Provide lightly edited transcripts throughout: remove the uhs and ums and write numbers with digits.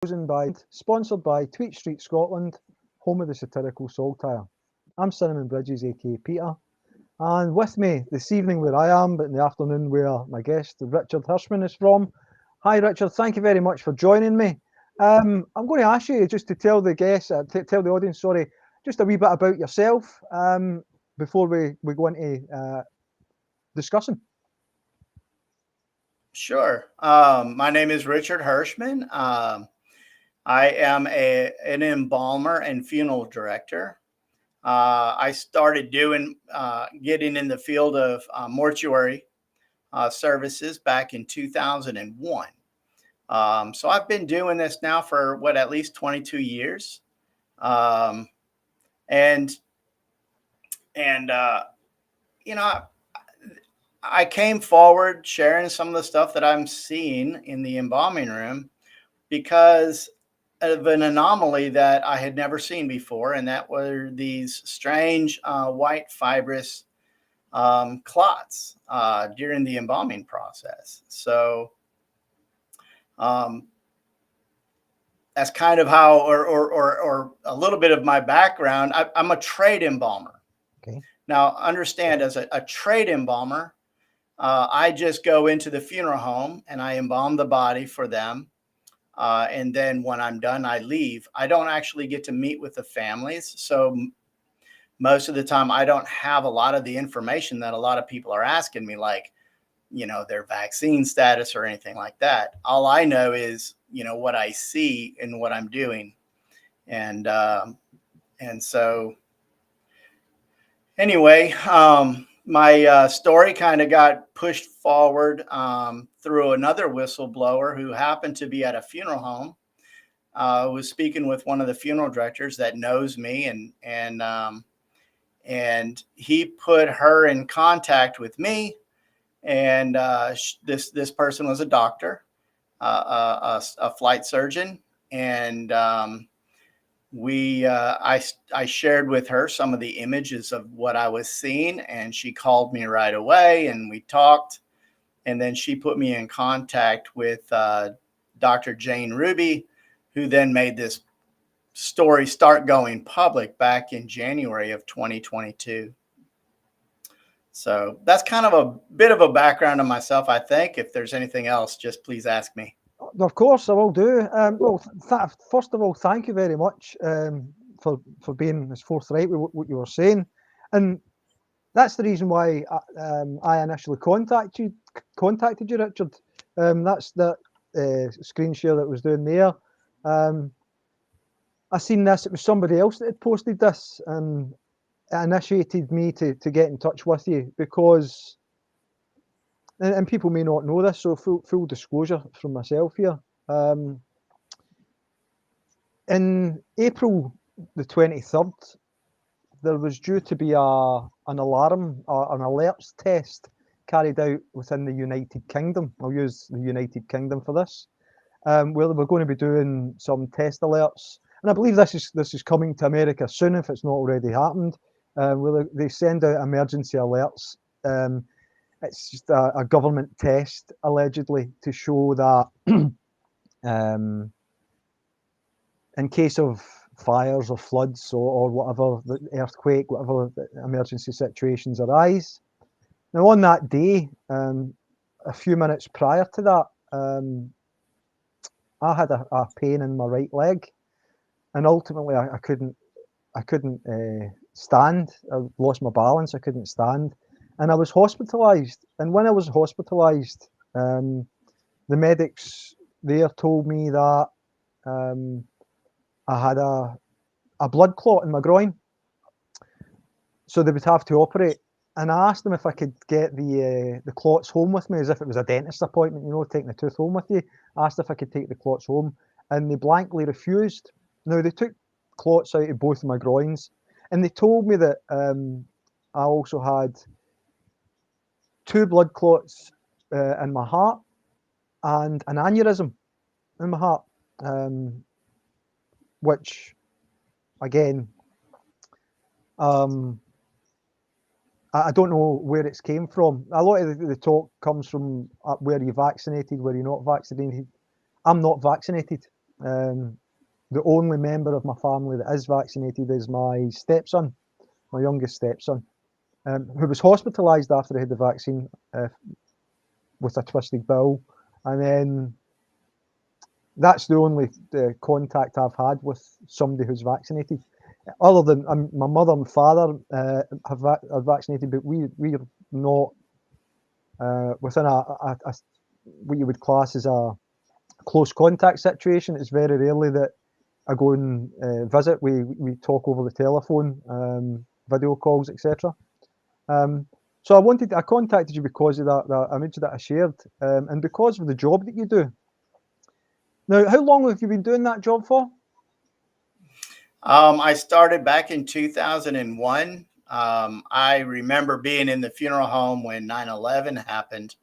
Sponsored by Tweet Street Scotland, home of the satirical saltire. I'm Cinnamon Bridges, aka Peter, and with me this evening where I am, but in the afternoon where my guest Richard Hirschman is from. Hi Richard, thank you very much for joining me. I'm going to ask you just to tell the guests, tell the audience, sorry, just a wee bit about yourself before we go into discussing. Sure. My name is Richard Hirschman. I am an embalmer and funeral director. I started getting in the field of mortuary services back in 2001. So I've been doing this now for at least 22 years. Um, and, and you know, I came forward sharing some of the stuff that I'm seeing in the embalming room because of an anomaly that I had never seen before, and that were these strange white fibrous clots during the embalming process. So that's kind of how, or a little bit of my background. I'm a trade embalmer. Okay. Now, understand, as a trade embalmer, I just go into the funeral home and I embalm the body for them. And then when I'm done, I leave. I don't actually get to meet with the families. So most of the time, I don't have a lot of the information that a lot of people are asking me, like, their vaccine status or anything like that. All I know is, what I see and what I'm doing. And so anyway, my story kind of got pushed forward through another whistleblower who happened to be at a funeral home. Was speaking with one of the funeral directors that knows me, and he put her in contact with me. And this person was a doctor, a flight surgeon, and I shared with her some of the images of what I was seeing, and she called me right away and we talked. And then she put me in contact with Dr. Jane Ruby, who then made this story start going public back in January of 2022. So that's kind of a bit of a background on myself, I think. If there's anything else, just please ask me. Of course, I will do. First of all, thank you very much for being as forthright with what you were saying, and that's the reason why I initially contacted you, Richard. That's that screen share that was doing there. I seen this. It was somebody else that had posted this, and it initiated me to get in touch with you because. And people may not know this, so full disclosure from myself here. In April the 23rd, there was due to be an alarm or an alerts test carried out within the United Kingdom. I'll use the United Kingdom for this, where they were going to be doing some test alerts. And I believe this is coming to America soon, if it's not already happened, where they send out emergency alerts. It's just a government test, allegedly, to show that in case of fires or floods or whatever, the earthquake, whatever the emergency situations arise. Now, on that day, a few minutes prior to that, I had a pain in my right leg, and ultimately I couldn't stand. I lost my balance. I couldn't stand. And I was hospitalised. And when I was hospitalised, the medics there told me that I had a blood clot in my groin. So they would have to operate. And I asked them if I could get the clots home with me, as if it was a dentist appointment, taking the tooth home with you. I asked if I could take the clots home, and they blankly refused. Now, they took clots out of both of my groins, and they told me that I also had 2 blood clots in my heart and an aneurysm in my heart, which, again, I don't know where it's came from. A lot of the talk comes from where you're vaccinated, where you're not vaccinated. I'm not vaccinated. The only member of my family that is vaccinated is my stepson, my youngest stepson, who was hospitalised after he had the vaccine with a twisted bowel. And then that's the only contact I've had with somebody who's vaccinated. Other than my mother and father are vaccinated, but we're not within a what you would class as a close contact situation. It's very rarely that I go and visit. We talk over the telephone, video calls, etc. So I contacted you because of that image that I shared, and because of the job that you do. Now, how long have you been doing that job for? I started back in 2001. I remember being in the funeral home when 9/11 happened.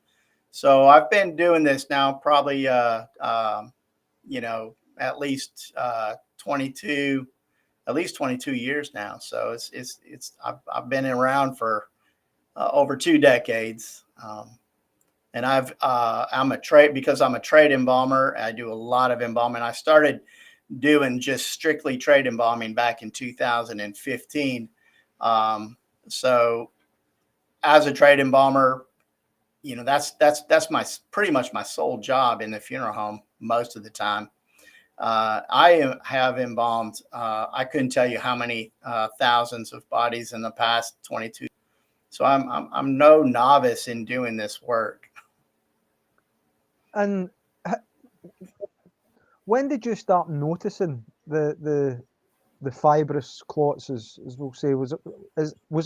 So I've been doing this now probably, at least 22 years now. So I've been around for over 2 decades. And I'm a trade embalmer. I do a lot of embalming. I started doing just strictly trade embalming back in 2015. So as a trade embalmer, that's my pretty much my sole job in the funeral home most of the time. I have embalmed, I couldn't tell you how many thousands of bodies in the past 22. So I'm no novice in doing this work. And when did you start noticing the fibrous clots, as we'll say? Was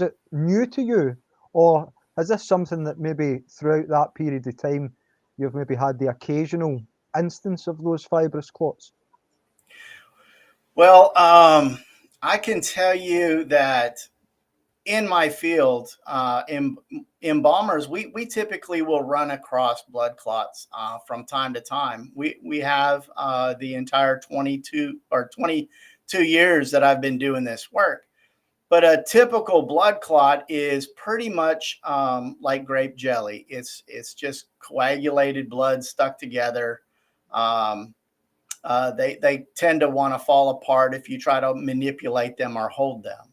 it new to you, or is this something that maybe throughout that period of time you've maybe had the occasional instance of those fibrous clots? Well, I can tell you that in my field, embalmers, we typically will run across blood clots from time to time. We have the entire 22 years that I've been doing this work. But a typical blood clot is pretty much like grape jelly. It's just coagulated blood stuck together. They tend to want to fall apart if you try to manipulate them or hold them.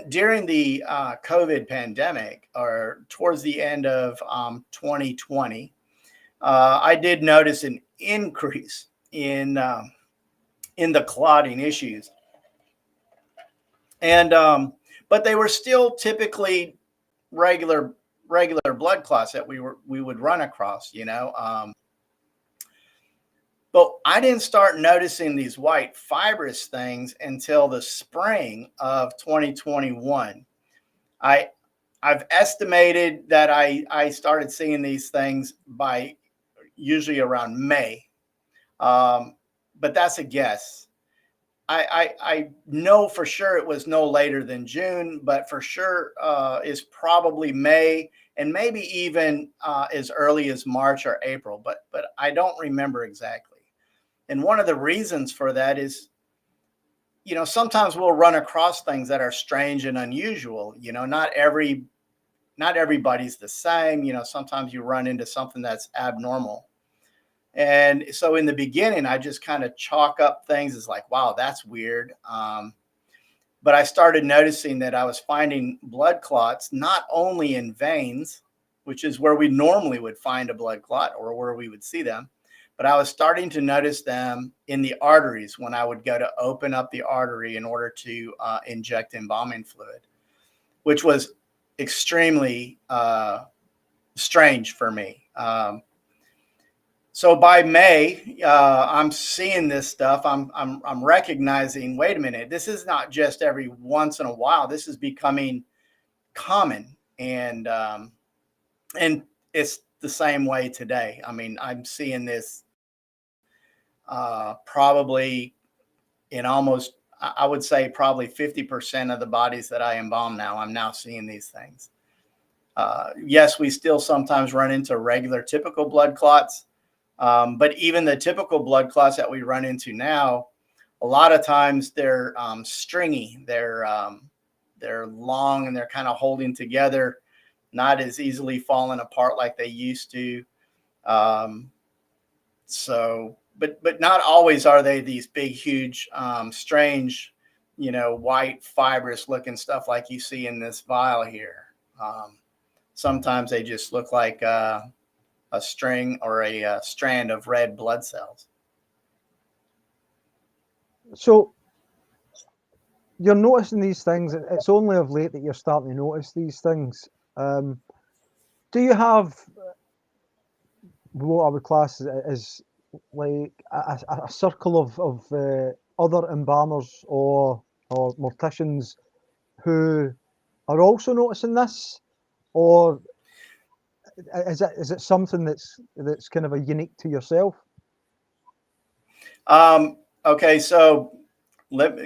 During the COVID pandemic, or towards the end of 2020, I did notice an increase in the clotting issues, and but they were still typically regular blood clots that we would run across, But I didn't start noticing these white fibrous things until the spring of 2021. I've estimated that I started seeing these things by usually around May, but that's a guess. I know for sure it was no later than June, but for sure is probably May, and maybe even as early as March or April, but I don't remember exactly. And one of the reasons for that is, sometimes we'll run across things that are strange and unusual. Not everybody's the same. Sometimes you run into something that's abnormal. And so in the beginning, I just kind of chalk up things as like, wow, that's weird. But I started noticing that I was finding blood clots, not only in veins, which is where we normally would find a blood clot or where we would see them, but I was starting to notice them in the arteries when I would go to open up the artery in order to inject embalming fluid, which was extremely strange for me. So by May, I'm seeing this stuff. I'm recognizing, wait a minute, this is not just every once in a while. This is becoming common, and it's the same way today. I mean, I'm seeing this probably in almost, I would say probably 50% of the bodies that I embalm now. I'm now seeing these things. Yes, we still sometimes run into regular typical blood clots. But even the typical blood clots that we run into now, a lot of times they're stringy. They're long, and they're kind of holding together, not as easily falling apart like they used to. So, but not always are they these big, huge, strange, white fibrous looking stuff like you see in this vial here. Sometimes they just look like a string or a strand of red blood cells. So you're noticing these things. It's only of late that you're starting to notice these things. Do you have what I would class as like a circle of other embalmers or morticians who are also noticing this, or is it something that's kind of a unique to yourself? Okay, so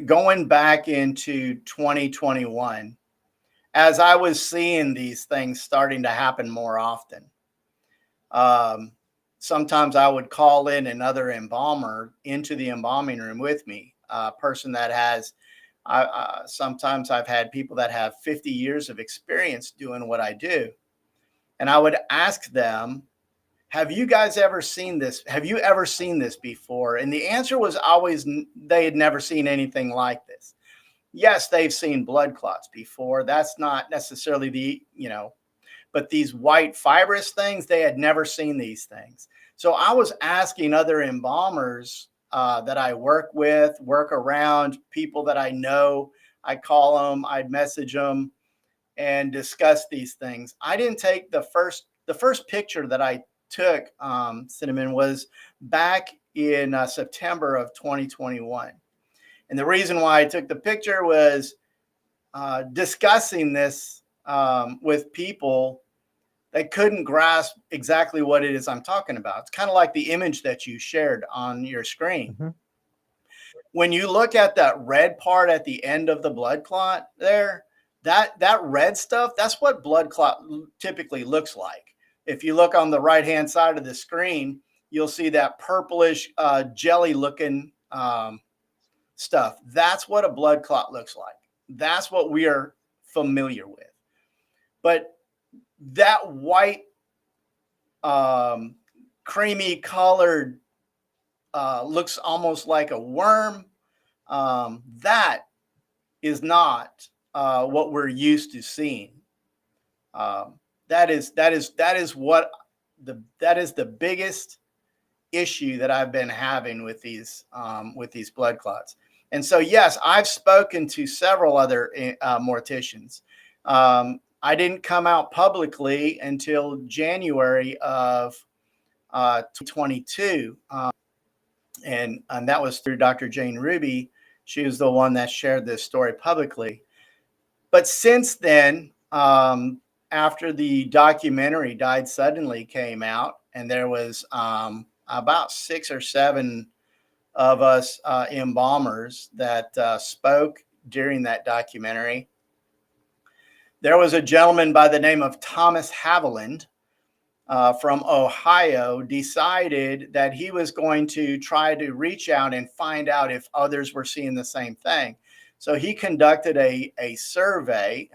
going back into 2021, as I was seeing these things starting to happen more often, sometimes I would call in another embalmer into the embalming room with me, a person that has, sometimes I've had people that have 50 years of experience doing what I do. And I would ask them, have you guys ever seen this? Have you ever seen this before? And the answer was always they had never seen anything like this. Yes, they've seen blood clots before. That's not necessarily but these white fibrous things, they had never seen these things. So I was asking other embalmers that I work with, work around, people that I know. I call them, I'd message them and discuss these things. I didn't take the first picture that I took, Cinnamon, was back in September of 2021. And the reason why I took the picture was discussing this with people that couldn't grasp exactly what it is I'm talking about. It's kind of like the image that you shared on your screen. Mm-hmm. When you look at that red part at the end of the blood clot there, that red stuff, that's what blood clot typically looks like. If you look on the right-hand side of the screen, you'll see that purplish jelly-looking stuff. That's what a blood clot looks like. That's what we are familiar with. But that white, creamy colored, looks almost like a worm. That is not what we're used to seeing. That is the biggest issue that I've been having with these blood clots. And so, yes, I've spoken to several other morticians. I didn't come out publicly until January of 2022. And that was through Dr. Jane Ruby. She was the one that shared this story publicly. But since then, after the documentary Died Suddenly came out, and there was about 6 or 7 of us embalmers that spoke during that documentary. There was a gentleman by the name of Thomas Haviland from Ohio decided that he was going to try to reach out and find out if others were seeing the same thing. So he conducted a survey,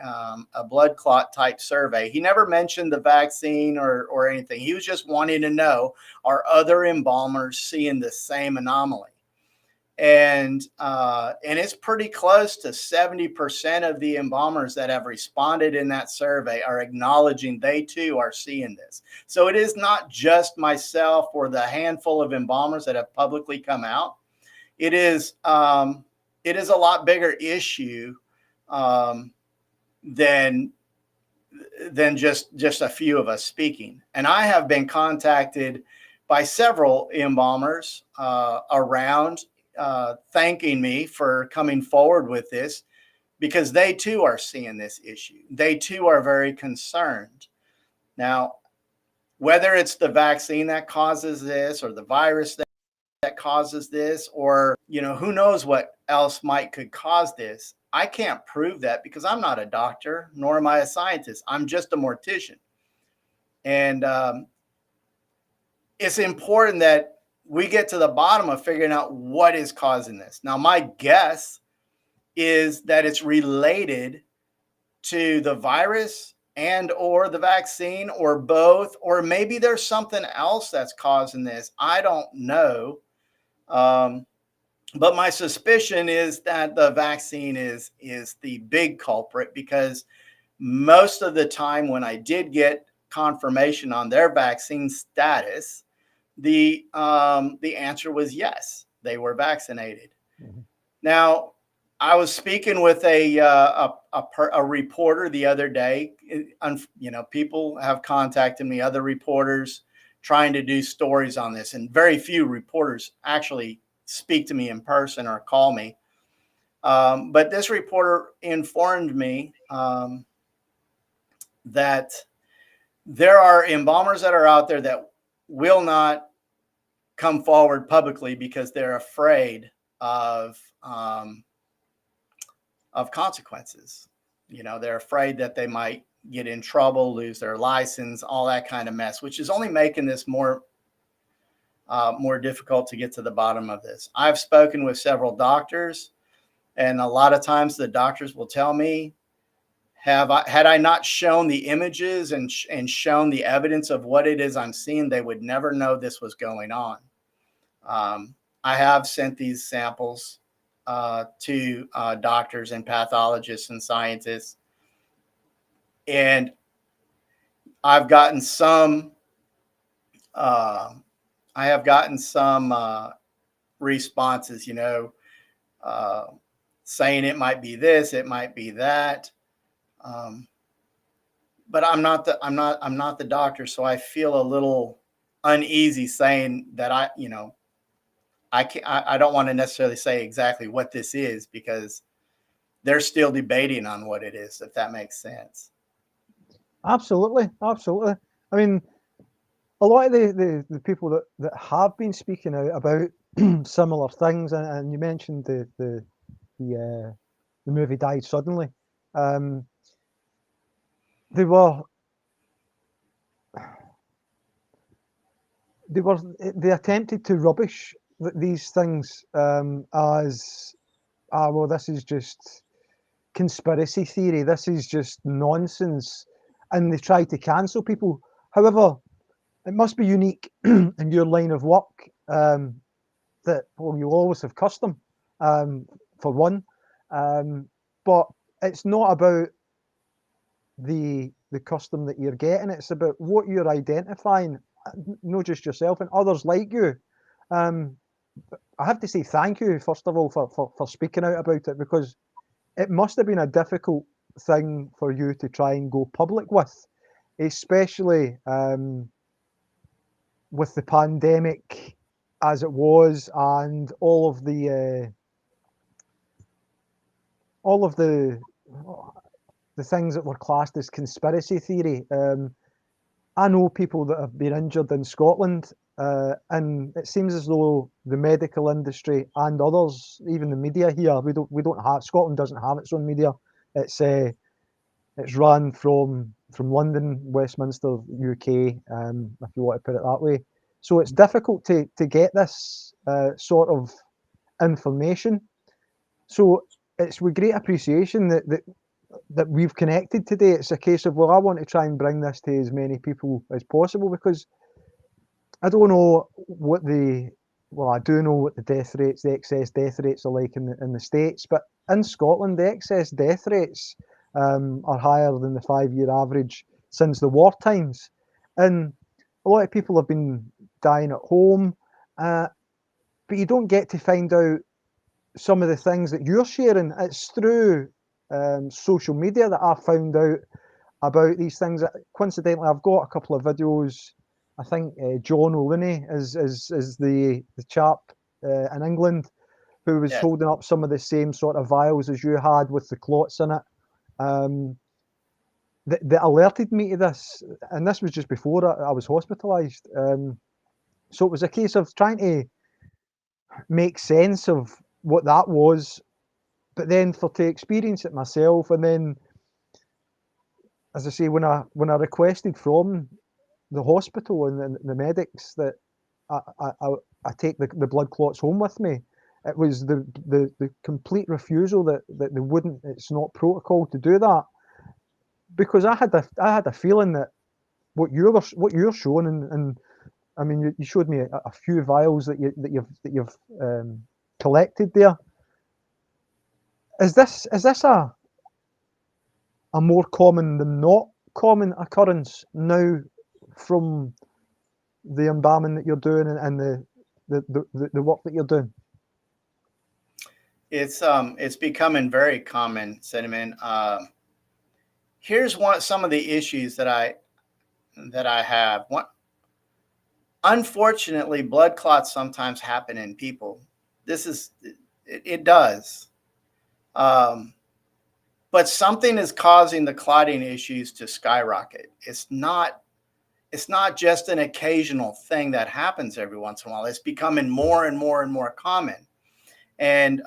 a blood clot type survey. He never mentioned the vaccine or anything. He was just wanting to know, are other embalmers seeing the same anomaly? And it's pretty close to 70% of the embalmers that have responded in that survey are acknowledging they too are seeing this. So it is not just myself or the handful of embalmers that have publicly come out. It is a lot bigger issue than just a few of us speaking. And I have been contacted by several embalmers around thanking me for coming forward with this, because they too are seeing this issue. They too are very concerned. Now, whether it's the vaccine that causes this or the virus that causes this, or, who knows what else could cause this, I can't prove that because I'm not a doctor, nor am I a scientist. I'm just a mortician. And it's important that we get to the bottom of figuring out what is causing this. Now, my guess is that it's related to the virus and or the vaccine, or both, or maybe there's something else that's causing this. I don't know. But my suspicion is that the vaccine is the big culprit, because most of the time when I did get confirmation on their vaccine status, the answer was yes, they were vaccinated. Mhm. Now, I was speaking with a reporter the other day. People have contacted me, other reporters, trying to do stories on this, and very few reporters actually speak to me in person or call me. But this reporter informed me that there are embalmers that are out there that will not come forward publicly because they're afraid of consequences. They're afraid that they might get in trouble, lose their license, all that kind of mess, which is only making this more difficult to get to the bottom of this. I've spoken with several doctors, and a lot of times the doctors will tell me, had I not shown the images and shown the evidence of what it is I'm seeing, they would never know this was going on. I have sent these samples to doctors and pathologists and scientists, and I've gotten some responses, saying it might be this, it might be that. But I'm not the doctor, so I feel a little uneasy saying that I don't want to necessarily say exactly what this is, because they're still debating on what it is, if that makes sense. Absolutely, absolutely. I mean, a lot of the people that have been speaking out about similar things, and you mentioned the movie Died Suddenly. They were they attempted to rubbish these things as well, this is just conspiracy theory, this is just nonsense, and they tried to cancel people. However, it must be unique in your line of work, that, well, you always have custom, for one, but it's not about the custom that you're getting, it's about what you're identifying, not just yourself and others like you. I have to say thank you, first of all, for speaking out about it, because it must have been a difficult thing for you to try and go public with, especially with the pandemic as it was, and all of the things that were classed as conspiracy theory. I know people that have been injured in Scotland, and it seems as though the medical industry and others, even the media here, we don't have, Scotland doesn't have its own media. It's run from London, Westminster, UK, if you want to put it that way. So it's difficult to get this sort of information. So it's with great appreciation that we've connected today. It's a case of, well, I want to try and bring this to as many people as possible, because I don't know what I do know what the death rates, the excess death rates are like in the States, but in Scotland, the excess death rates are higher than the 5-year average since the war times. And a lot of people have been dying at home, but you don't get to find out some of the things that you're sharing. It's through social media that I found out about these things. Coincidentally, I've got a couple of videos. I think John O'Linney is the chap in England who was holding up some of the same sort of vials as you had with the clots in it. That alerted me to this, and this was just before I was hospitalised. So it was a case of trying to make sense of what that was, but then to experience it myself, and then, as I say, when I requested from the hospital and the medics that I take the blood clots home with me, it was the complete refusal that they wouldn't. It's not protocol to do that. because I had a feeling that what you're showing, and I mean, you showed me a few vials that you've collected there. Is this a more common than not common occurrence now from the embalming that you're doing and the work that you're doing? It's becoming very common, Cinnamon. Here's some of the issues that I have. Unfortunately, blood clots sometimes happen in people. It does. But something is causing the clotting issues to skyrocket. It's not just an occasional thing that happens every once in a while. It's becoming more and more and more common. And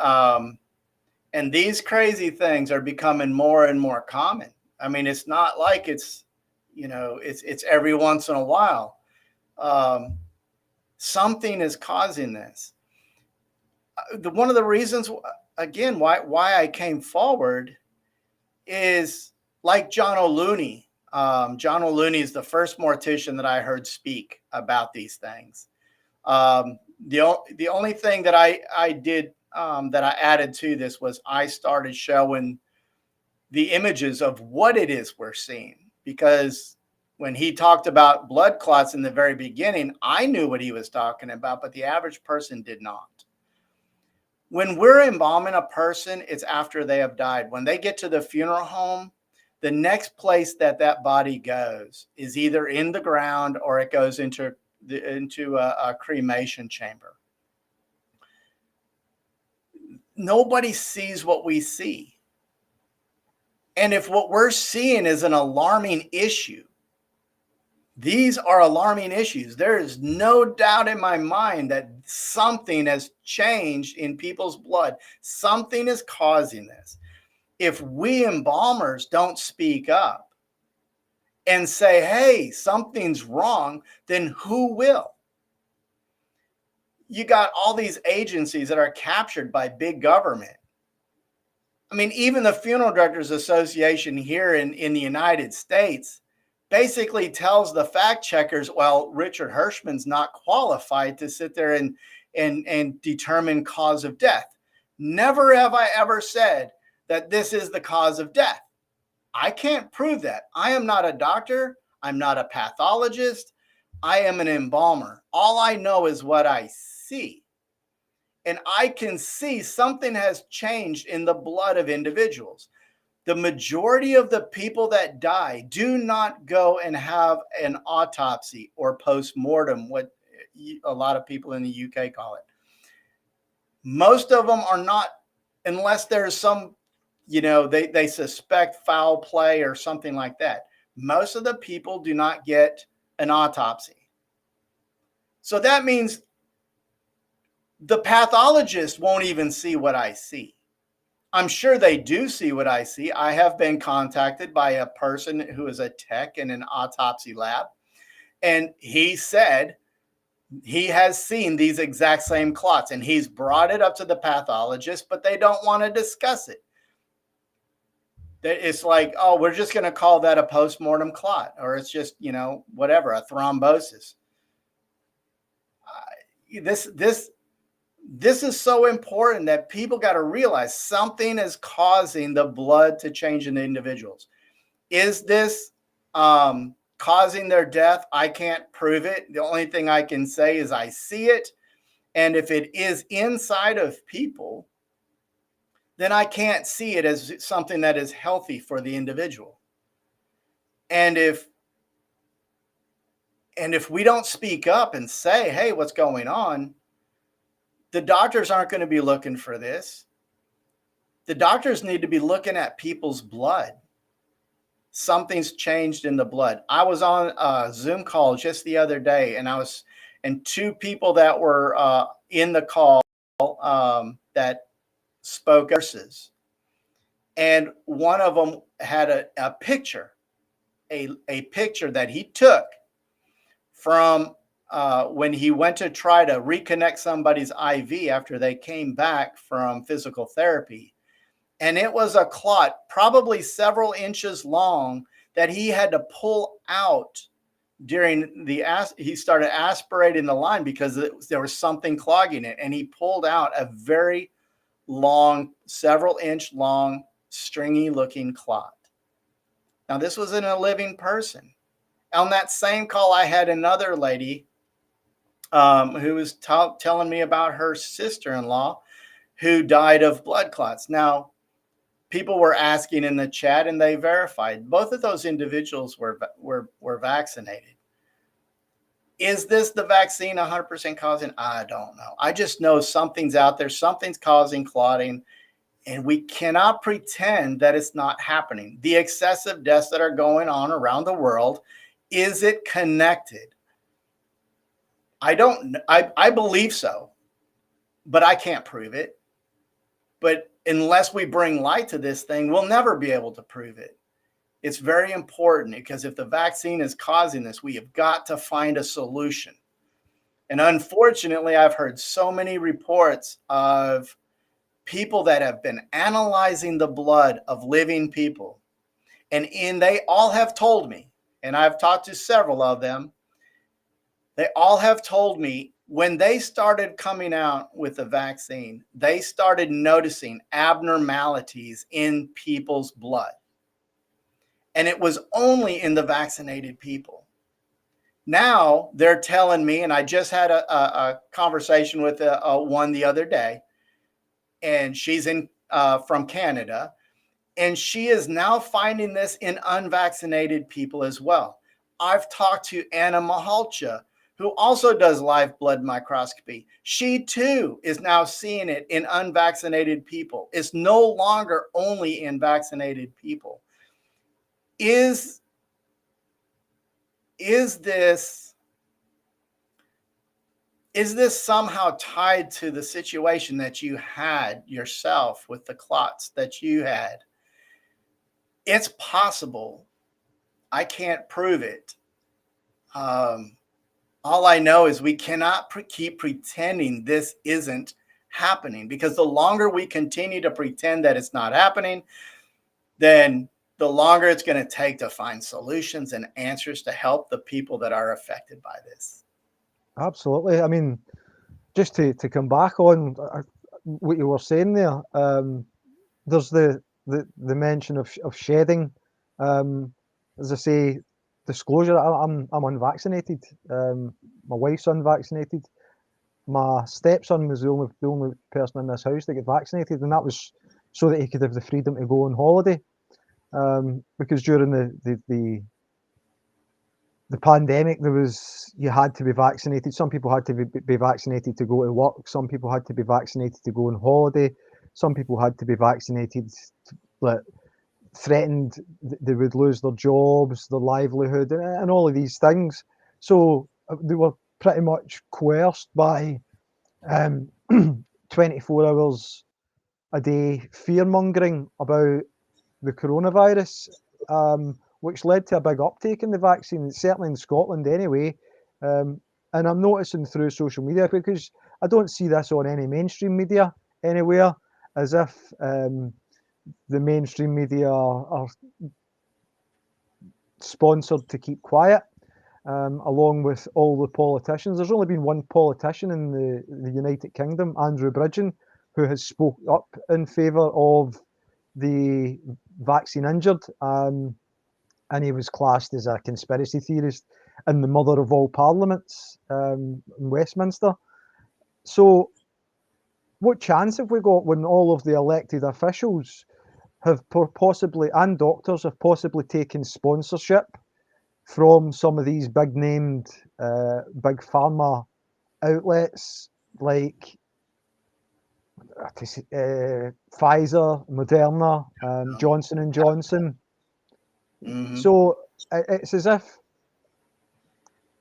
these crazy things are becoming more and more common. I mean, it's not like it's every once in a while. Something is causing this. One of the reasons, again, why I came forward is like John O'Looney. John O'Looney is the first mortician that I heard speak about these things. The only thing that I did that I added to this was I started showing the images of what it is we're seeing, because when he talked about blood clots in the very beginning, I knew what he was talking about, but the average person did not. When we're embalming a person, it's after they have died. When they get to the funeral home, the next place that body goes is either in the ground or it goes into a cremation chamber. Nobody sees what we see. And if what we're seeing is an alarming issue, these are alarming issues. There is no doubt in my mind that something has changed in people's blood. Something is causing this. If we embalmers don't speak up and say, hey, something's wrong, then who will? You got all these agencies that are captured by big government. I mean, even the Funeral Directors Association here in the United States basically tells the fact checkers, well, Richard Hirschman's not qualified to sit there and determine cause of death. Never have I ever said that this is the cause of death. I can't prove that. I am not a doctor. I'm not a pathologist. I am an embalmer. All I know is what I see. And I can see something has changed in the blood of individuals. The majority of the people that die do not go and have an autopsy or post-mortem, what a lot of people in the UK call it. Most of them are not, unless there's some, they suspect foul play or something like that. Most of the people do not get an autopsy. So that means the pathologist won't even see what I see. I'm sure they do see what I see. I have been contacted by a person who is a tech in an autopsy lab, and he said he has seen these exact same clots, and he's brought it up to the pathologist, but they don't want to discuss it. It's like, oh, we're just going to call that a postmortem clot, or it's just, whatever, a thrombosis. This is so important that people got to realize something is causing the blood to change in the individuals. Is this causing their death? I can't prove it. The only thing I can say is I see it. And if it is inside of people, then I can't see it as something that is healthy for the individual. And if we don't speak up and say, hey, what's going on? The doctors aren't going to be looking for this. The doctors need to be looking at people's blood. Something's changed in the blood. I was on a Zoom call just the other day, and two people that were in the call that spoke nurses. And one of them had a picture, a picture that he took from when he went to try to reconnect somebody's IV after they came back from physical therapy. And it was a clot, probably several inches long, that he had to pull out during he started aspirating the line because there was something clogging it, and he pulled out a very long, several inch long, stringy looking clot. Now this was in a living person. On that same call, I had another lady who was telling me about her sister-in-law who died of blood clots. Now, people were asking in the chat, and they verified both of those individuals were vaccinated. Is this the vaccine 100% causing? I don't know. I just know something's out there. Something's causing clotting, and we cannot pretend that it's not happening. The excessive deaths that are going on around the world, is it connected? I believe so, but I can't prove it. But unless we bring light to this thing, we'll never be able to prove it. It's very important, because if the vaccine is causing this, we have got to find a solution. And unfortunately, I've heard so many reports of people that have been analyzing the blood of living people. And they all have told me, and I've talked to several of them, they all have told me when they started coming out with the vaccine, they started noticing abnormalities in people's blood. And it was only in the vaccinated people. Now they're telling me, and I just had a conversation with one the other day, and she's from Canada, and she is now finding this in unvaccinated people as well. I've talked to Anna Mahalcha, who also does live blood microscopy. She too is now seeing it in unvaccinated people. It's no longer only in vaccinated people. Is this somehow tied to the situation that you had yourself with the clots that you had? It's possible. I can't prove it. All I know is we cannot keep pretending this isn't happening, because the longer we continue to pretend that it's not happening, then the longer it's going to take to find solutions and answers to help the people that are affected by this. Absolutely. I mean, just to come back on what you were saying there, there's the mention of shedding. As I say, disclosure, I'm unvaccinated. My wife's unvaccinated. My stepson was the only person in this house that got vaccinated, and that was so that he could have the freedom to go on holiday. Because during the pandemic, you had to be vaccinated. Some people had to be vaccinated to go to work. Some people had to be vaccinated to go on holiday. Some people had to be vaccinated, threatened they would lose their jobs, their livelihood, and all of these things. So they were pretty much coerced by 24 hours a day fear-mongering about the coronavirus, which led to a big uptake in the vaccine, certainly in Scotland anyway. And I'm noticing through social media, because I don't see this on any mainstream media anywhere, as if the mainstream media are sponsored to keep quiet, along with all the politicians. There's only been one politician in the United Kingdom, Andrew Bridgen, who has spoke up in favour of the vaccine injured, and he was classed as a conspiracy theorist and the mother of all parliaments in Westminster. So what chance have we got when all of the elected officials have possibly, and doctors have possibly taken sponsorship from some of these big named big pharma outlets like Pfizer, Moderna, Johnson and Johnson? Mm-hmm. So it's as if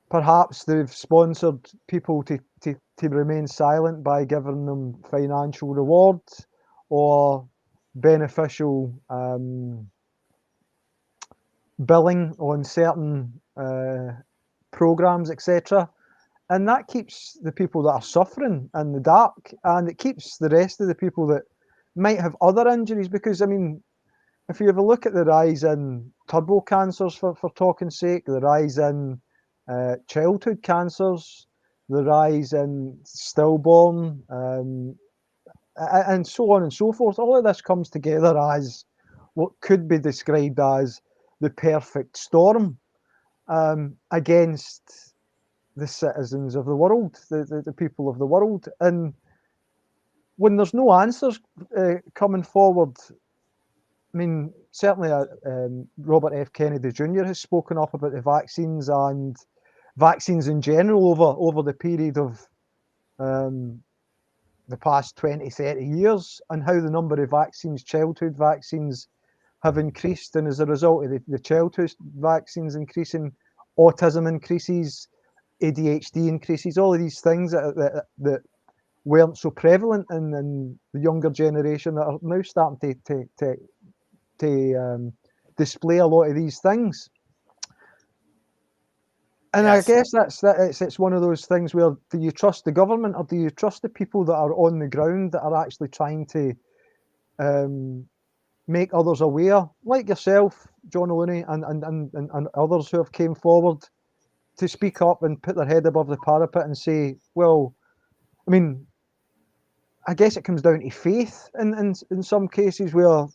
perhaps they've sponsored people to remain silent by giving them financial rewards or beneficial billing on certain programs, etc. And that keeps the people that are suffering in the dark, and it keeps the rest of the people that might have other injuries, because I mean, if you have a look at the rise in turbo cancers, for talking's sake, the rise in childhood cancers, the rise in stillborn, and so on and so forth, all of this comes together as what could be described as the perfect storm against the citizens of the world, the people of the world. And when there's no answers coming forward, I mean, certainly Robert F. Kennedy Jr. has spoken up about the vaccines and vaccines in general over the period of the past 20, 30 years, and how the number of vaccines, childhood vaccines, have increased. And as a result of the childhood vaccines increasing, autism increases, ADHD increases, all of these things that weren't so prevalent in the younger generation that are now starting to display a lot of these things. And Yes. I guess it's one of those things where, do you trust the government, or do you trust the people that are on the ground that are actually trying to make others aware, like yourself, John Looney, and others who have came forward to speak up and put their head above the parapet and say, well, I mean, I guess it comes down to faith in some cases where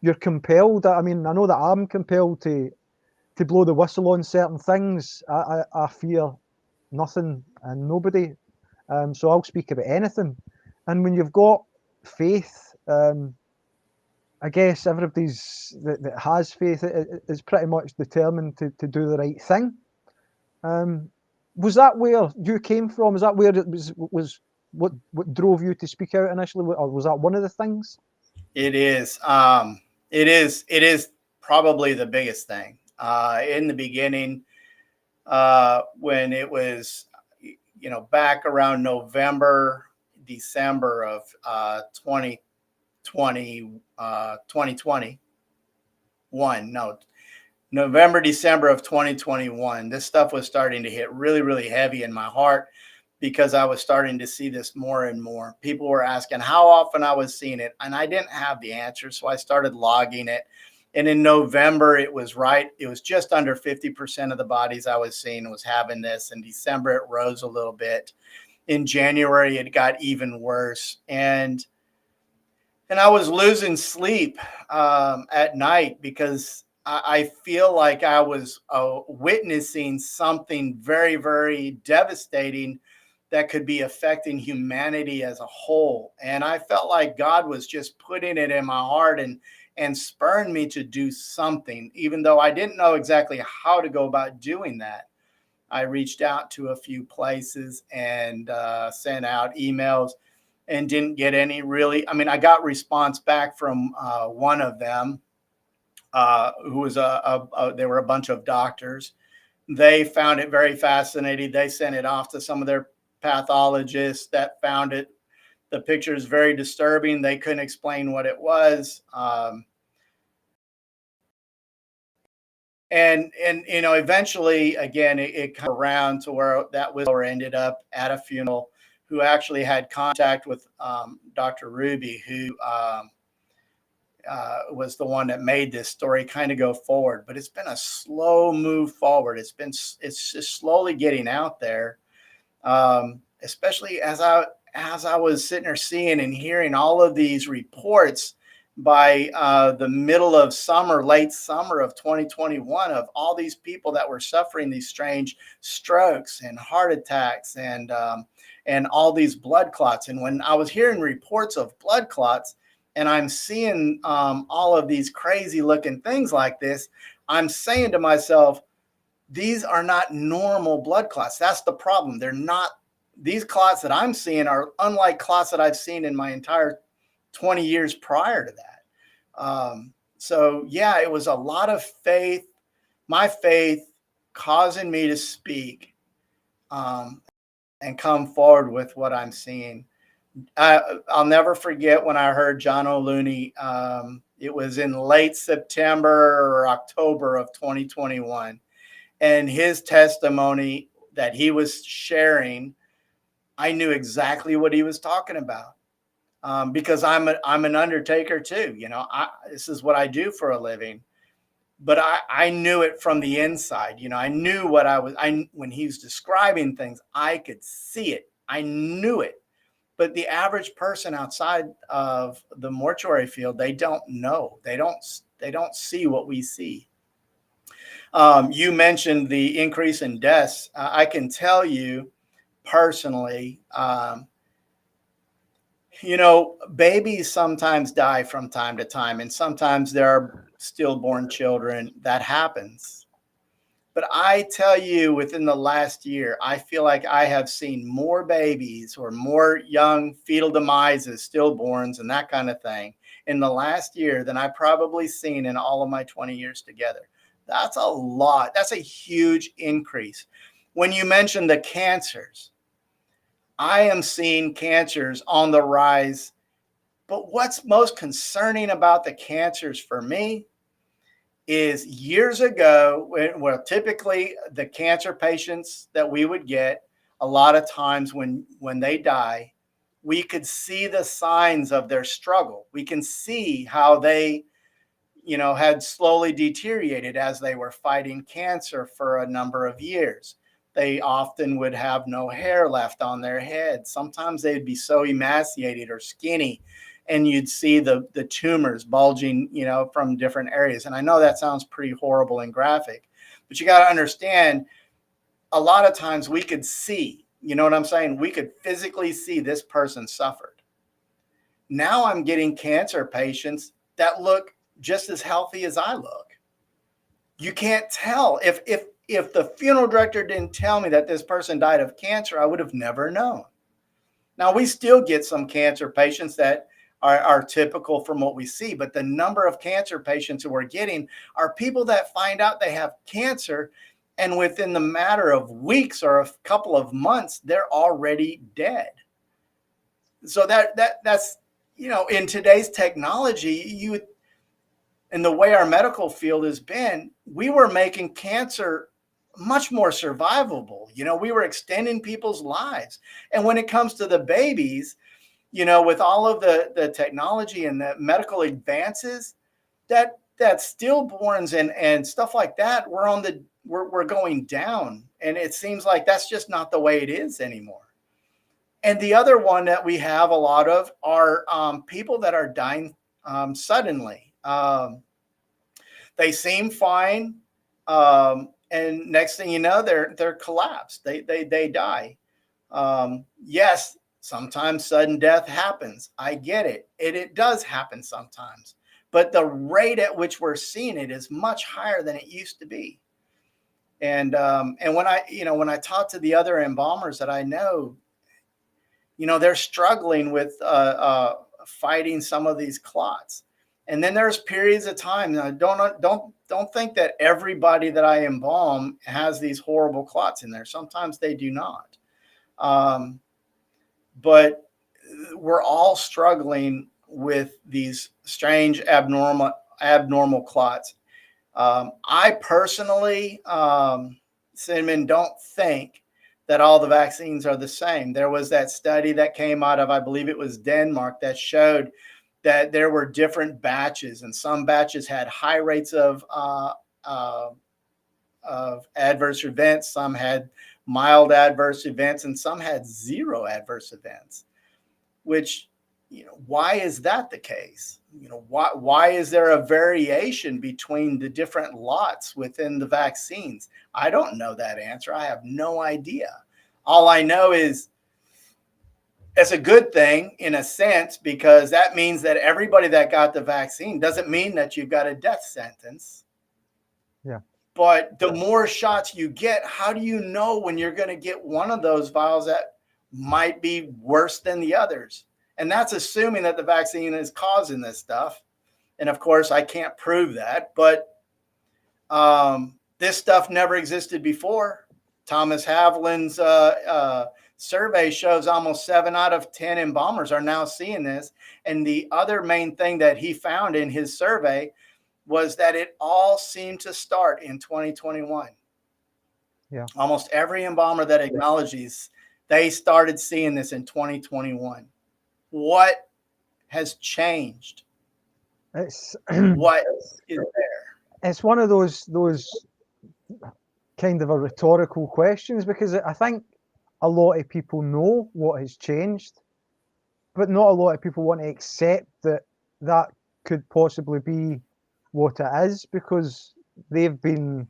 you're compelled. I mean, I know that I'm compelled to blow the whistle on certain things. I fear nothing and nobody, so I'll speak about anything. And when you've got faith, I guess everybody's that has faith is pretty much determined to do the right thing. Was that where you came from? Is that where it was what drove you to speak out initially, or was that one of the things? It is. It is probably the biggest thing. In the beginning, when it was, back around November, December of 2021. No, November, December of 2021. This stuff was starting to hit really, really heavy in my heart, because I was starting to see this more and more. People were asking how often I was seeing it, and I didn't have the answer, so I started logging it. And in November, it was just under 50% of the bodies I was seeing was having this. In December, it rose a little bit. In January, it got even worse. And I was losing sleep at night, because I feel like I was witnessing something very, very devastating that could be affecting humanity as a whole. And I felt like God was just putting it in my heart and spurring me to do something, even though I didn't know exactly how to go about doing that. I reached out to a few places and sent out emails, and didn't get any really. I mean, I got response back from one of them, who was they were a bunch of doctors. They found it very fascinating. They sent it off to some of their pathologists that found it. The picture is very disturbing. They couldn't explain what it was. And eventually, again, it came around to where that whistleblower ended up at a funeral, who actually had contact with Dr. Ruby, who was the one that made this story kind of go forward. But it's been a slow move forward. It's just slowly getting out there, especially as I was sitting there seeing and hearing all of these reports by the middle of summer, late summer of 2021, of all these people that were suffering these strange strokes and heart attacks and all these blood clots. And when I was hearing reports of blood clots, and I'm seeing all of these crazy looking things like this, I'm saying to myself, these are not normal blood clots. That's the problem. They're not. These clots that I'm seeing are unlike clots that I've seen in my entire 20 years prior to that. So yeah, it was a lot of faith, my faith causing me to speak and come forward with what I'm seeing. I'll never forget when I heard John O'Looney. It was in late September or October of 2021. And his testimony that he was sharing, I knew exactly what he was talking about. because I'm an undertaker too. You know, this is what I do for a living. But I knew it from the inside. You know, I knew what when he was describing things, I could see it. I knew it. But the average person outside of the mortuary field, they don't know. They don't see what we see. You mentioned the increase in deaths. I can tell you personally, you know, babies sometimes die from time to time, and sometimes there are stillborn children. That happens. But I tell you, within the last year, I feel like I have seen more babies or more young fetal demises, stillborns, and that kind of thing in the last year than I've probably seen in all of my 20 years together. That's a lot. That's a huge increase. When you mention the cancers, I am seeing cancers on the rise. But what's most concerning about the cancers for me is years ago, well, typically the cancer patients that we would get, a lot of times when they die, we could see the signs of their struggle. We can see how they, you know, had slowly deteriorated as they were fighting cancer for a number of years. They often would have no hair left on their head. Sometimes they'd be so emaciated or skinny, and you'd see the tumors bulging, you know, from different areas. And I know that sounds pretty horrible and graphic, but you got to understand, a lot of times we could see, you know what I'm saying? We could physically see this person suffered. Now I'm getting cancer patients that look just as healthy as I look. You can't tell. If the funeral director didn't tell me that this person died of cancer, I would have never known. Now, we still get some cancer patients that are typical from what we see, but the number of cancer patients that we're getting are people that find out they have cancer, and within the matter of weeks or a couple of months, they're already dead. So that's, you know, in today's technology, and the way our medical field has been, we were making cancer much more survivable. You know, we were extending people's lives. And when it comes to the babies, you know, with all of the technology and the medical advances, that stillborns and stuff like that, we're going down. And it seems like that's just not the way it is anymore. And the other one that we have a lot of are people that are dying suddenly. They seem fine, and next thing you know, they're collapsed. They die. Yes, sometimes sudden death happens. I get it. It does happen sometimes, but the rate at which we're seeing it is much higher than it used to be. And when I talk to the other embalmers that I know, you know, they're struggling with fighting some of these clots. And then there's periods of time. Now, don't think that everybody that I embalm has these horrible clots in there. Sometimes they do not. But we're all struggling with these strange abnormal clots. I personally, Cinnamon, don't think that all the vaccines are the same. There was that study that came out of, I believe it was Denmark, that showed that there were different batches, and some batches had high rates of adverse events, some had mild adverse events, and some had zero adverse events. Which, you know, why is that the case? You know, why is there a variation between the different lots within the vaccines? I don't know that answer. I have no idea. All I know is it's a good thing in a sense, because that means that everybody that got the vaccine doesn't mean that you've got a death sentence. Yeah. But the more shots you get, how do you know when you're going to get one of those vials that might be worse than the others? And that's assuming that the vaccine is causing this stuff. And of course, I can't prove that, but this stuff never existed before. Thomas Haviland's survey shows almost 7 out of 10 embalmers are now seeing this. And the other main thing that he found in his survey was that it all seemed to start in 2021. Yeah. Almost every embalmer that acknowledges, they started seeing this in 2021. What has changed? It's What is there? it's one of those kind of a rhetorical questions, because I think a lot of people know what has changed, but not a lot of people want to accept that that could possibly be what it is, because they've been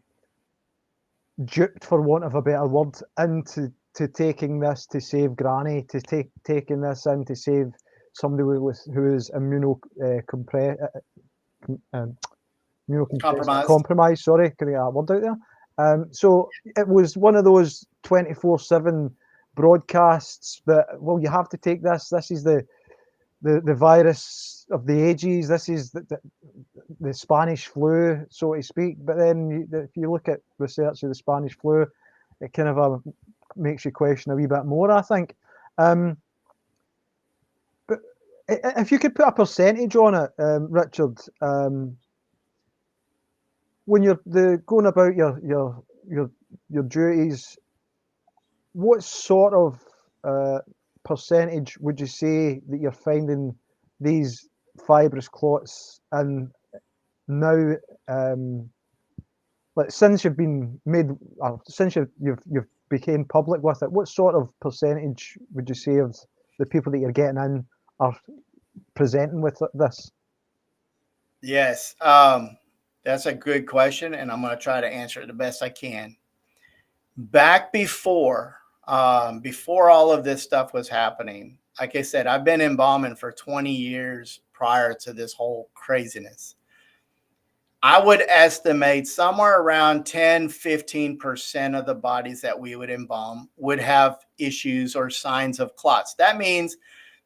duped, for want of a better word, into taking this to save granny, to taking this in to save somebody who is compromised. Sorry, couldn't get that word out there. So it was one of those 24/7 broadcasts that, well, you have to take this. This is the virus of the ages. This is the Spanish flu, so to speak. But then if you look at research of the Spanish flu, it kind of makes you question a wee bit more, I think. But if you could put a percentage on it, Richard, when you're going about your duties, what sort of percentage would you say that you're finding these fibrous clots in now? Like, since you've been made, since you've became public with it, what sort of percentage would you say of the people that you're getting in are presenting with this? Yes, that's a good question, and I'm going to try to answer it the best I can. Back before all of this stuff was happening, like I said, I've been embalming for 20 years prior to this whole craziness. I would estimate somewhere around 10-15% of the bodies that we would embalm would have issues or signs of clots. That means,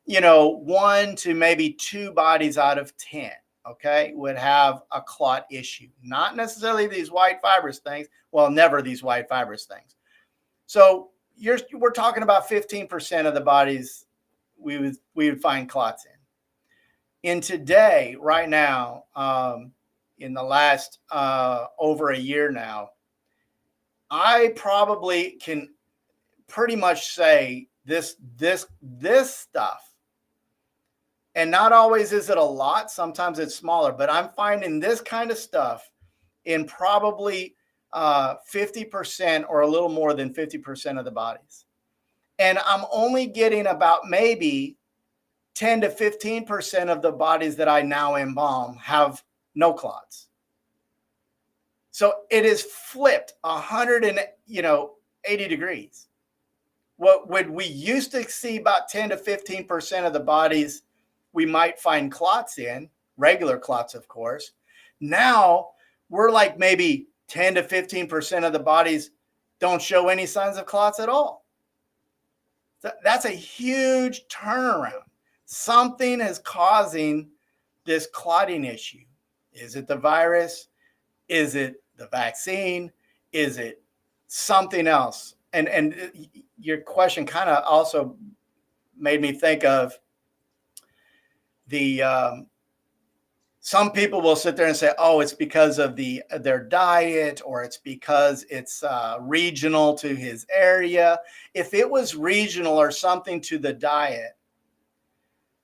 1 to maybe 2 bodies out of 10, okay, would have a clot issue. Not necessarily these white fibrous things. Well, never these white fibrous things. So we're talking about 15% of the bodies we would find clots in. In today, right now, in the last over a year now, I probably can pretty much say this stuff, and not always is it a lot, sometimes it's smaller, but I'm finding this kind of stuff in probably 50% or a little more than 50% of the bodies. And I'm only getting about maybe 10 to 15% of the bodies that I now embalm have no clots. So it is flipped 180 degrees. What would we used to see about 10 to 15% of the bodies we might find clots in, regular clots, of course. Now we're like maybe 10 to 15% of the bodies don't show any signs of clots at all. So that's a huge turnaround. Something is causing this clotting issue. Is it the virus? Is it the vaccine? Is it something else? And your question kind of also made me think of the some people will sit there and say, oh, it's because of their diet, or it's because it's regional to his area. If it was regional or something to the diet,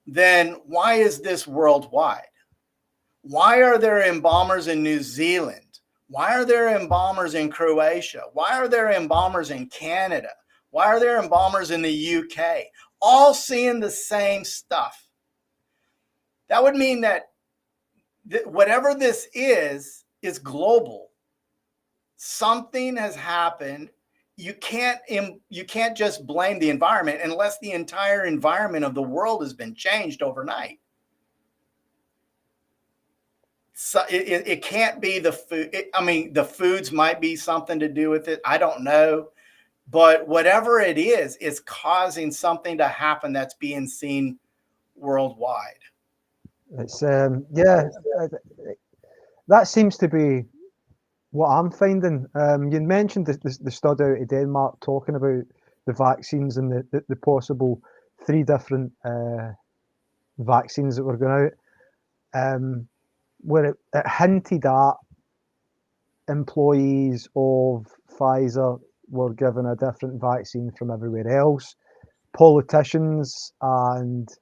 then why is this worldwide? Why are there embalmers in New Zealand? Why are there embalmers in Croatia? Why are there embalmers in Canada? Why are there embalmers in the UK? All seeing the same stuff. That would mean that whatever this is global. Something has happened. You can't just blame the environment unless the entire environment of the world has been changed overnight. So it can't be the food. The foods might be something to do with it. I don't know. But whatever it is causing something to happen that's being seen worldwide. It's that seems to be what I'm finding. You mentioned the study out of Denmark talking about the vaccines and the possible 3 different vaccines that were going out, where it hinted at employees of Pfizer were given a different vaccine from everywhere else. Politicians and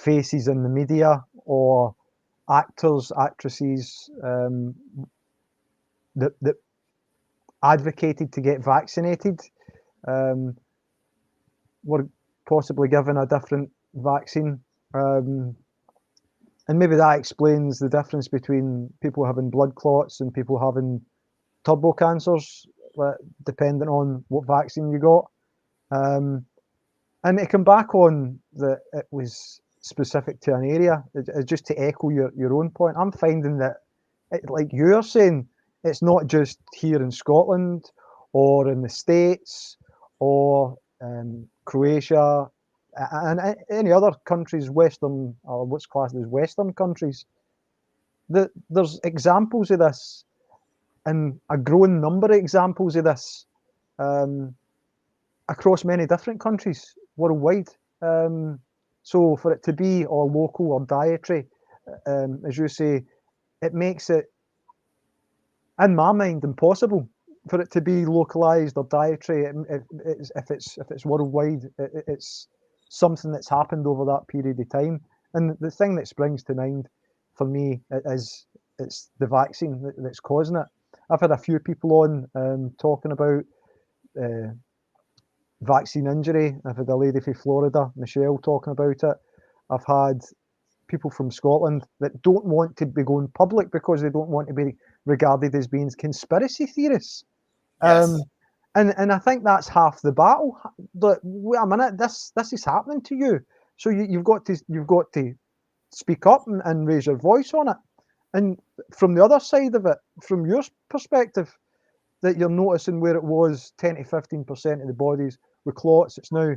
faces in the media or actors, actresses that advocated to get vaccinated were possibly given a different vaccine. And maybe that explains the difference between people having blood clots and people having turbo cancers, depending on what vaccine you got. And to come back on that it was specific to an area, just to echo your own point, I'm finding that, like you're saying, it's not just here in Scotland or in the States or Croatia and any other countries, Western, or what's classed as Western countries. There's examples of this, and a growing number of examples of this across many different countries worldwide. So for it to be all local or dietary, as you say, it makes it, in my mind, impossible for it to be localized or dietary. If it's worldwide, it's something that's happened over that period of time. And the thing that springs to mind for me is it's the vaccine that's causing it. I've had a few people on talking about vaccine injury. I've had a lady from Florida, Michelle, talking about it. I've had people from Scotland that don't want to be going public because they don't want to be regarded as being conspiracy theorists. Yes. And I think that's half the battle. But wait a minute, this is happening to you, so you've got to speak up and raise your voice on it. And from the other side of it, from your perspective, that you're noticing where it was 10 to 15% of the bodies with clots, it's now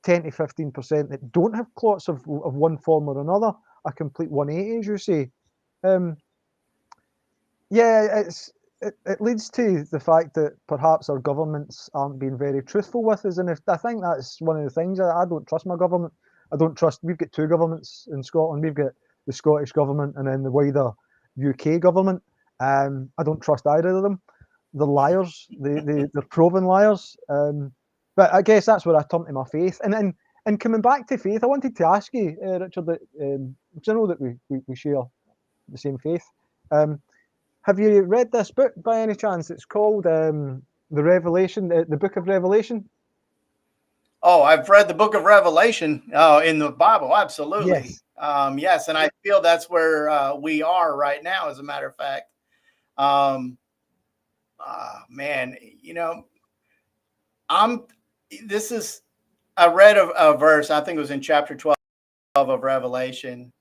10 to 15% that don't have clots of one form or another, a complete 180, as you say. Yeah, it leads to the fact that perhaps our governments aren't being very truthful with us, and I think that's one of the things. I don't trust my government. I don't trust. We've got two governments in Scotland. We've got the Scottish government and then the wider UK government. I don't trust either of them. They're liars. They're proven liars. But I guess that's where I turn to my faith. And coming back to faith, I wanted to ask you, Richard, that because I know that we share the same faith. Have you read this book by any chance? It's called the Revelation, the Book of Revelation. Oh, I've read the Book of Revelation in the Bible. Absolutely. Yes. Yes, and I feel that's where we are right now. As a matter of fact, man, I read a verse. I think it was in chapter 12 of Revelation,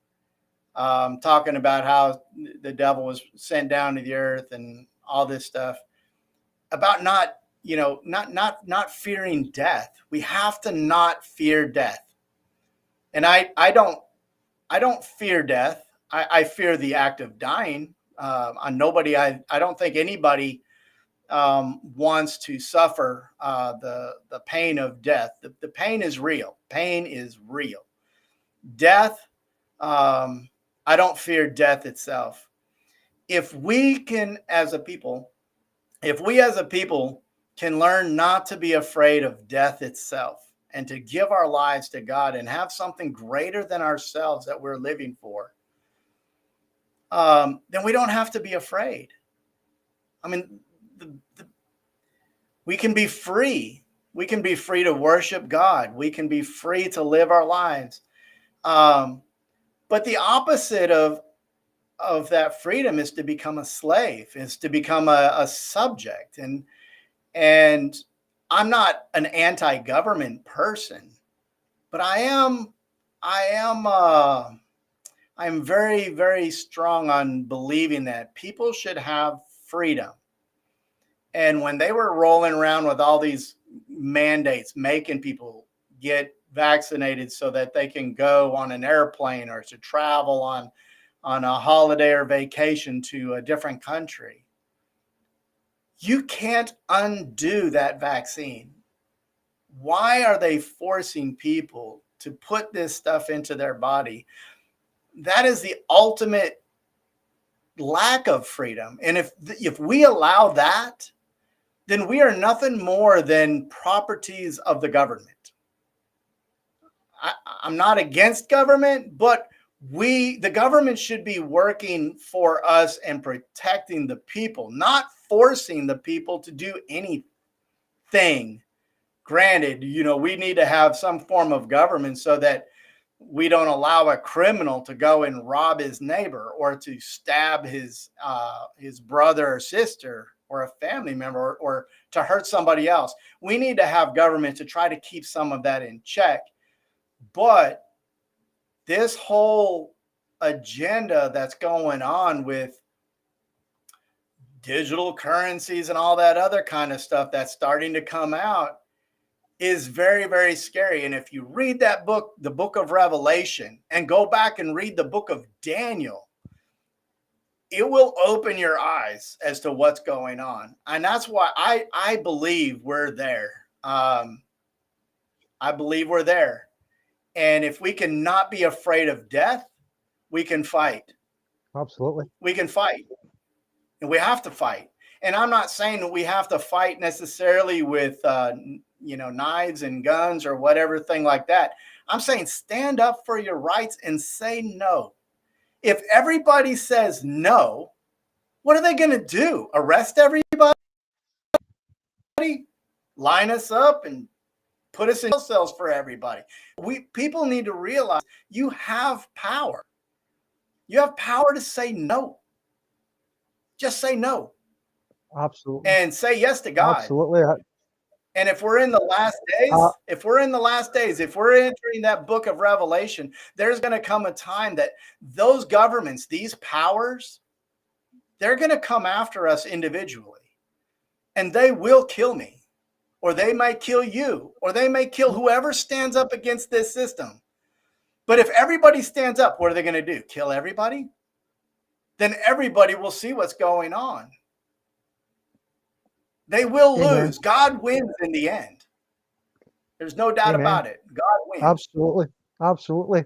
talking about how the devil was sent down to the earth and all this stuff about not fearing death. We have to not fear death. And I don't fear death. I fear the act of dying. I don't think anybody wants to suffer the pain of death. The pain is real. Pain is real. Death, I don't fear death itself. If we as a people can learn not to be afraid of death itself and to give our lives to God and have something greater than ourselves that we're living for, then we don't have to be afraid. I mean, we can be free. We can be free to worship God. We can be free to live our lives. But the opposite of that freedom is to become a slave, is to become a subject. And I'm not an anti-government person, but I am very, very strong on believing that people should have freedom. And when they were rolling around with all these mandates, making people get vaccinated so that they can go on an airplane or to travel on a holiday or vacation to a different country, you can't undo that vaccine. Why are they forcing people to put this stuff into their body? That is the ultimate lack of freedom. And if we allow that, then we are nothing more than properties of the government. I'm not against government, but the government should be working for us and protecting the people, not forcing the people to do anything. Granted, we need to have some form of government so that we don't allow a criminal to go and rob his neighbor or to stab his brother or sister or a family member or to hurt somebody else. We need to have government to try to keep some of that in check. But this whole agenda that's going on with digital currencies and all that other kind of stuff that's starting to come out is very, very scary. And if you read that book, the book of Revelation, and go back and read the book of Daniel, it will open your eyes as to what's going on. And that's why I believe we're there. I believe we're there. And if we can not be afraid of death, we can fight. Absolutely. We can fight. And we have to fight. And I'm not saying that we have to fight necessarily with knives and guns or whatever thing like that. I'm saying stand up for your rights and say no. If everybody says no, what are they going to do? Arrest everybody? Line us up and put us in jail cells for everybody? People need to realize you have power. You have power to say no. Just say no. Absolutely. And say yes to God. Absolutely. And if we're in the last days, if we're entering that book of Revelation, there's going to come a time that those governments, these powers, they're going to come after us individually. And they will kill me, or they might kill you, or they may kill whoever stands up against this system. But if everybody stands up, what are they going to do? Kill everybody? Then everybody will see what's going on. They will lose. God wins in the end. There's no doubt about it. God wins. Absolutely. Absolutely.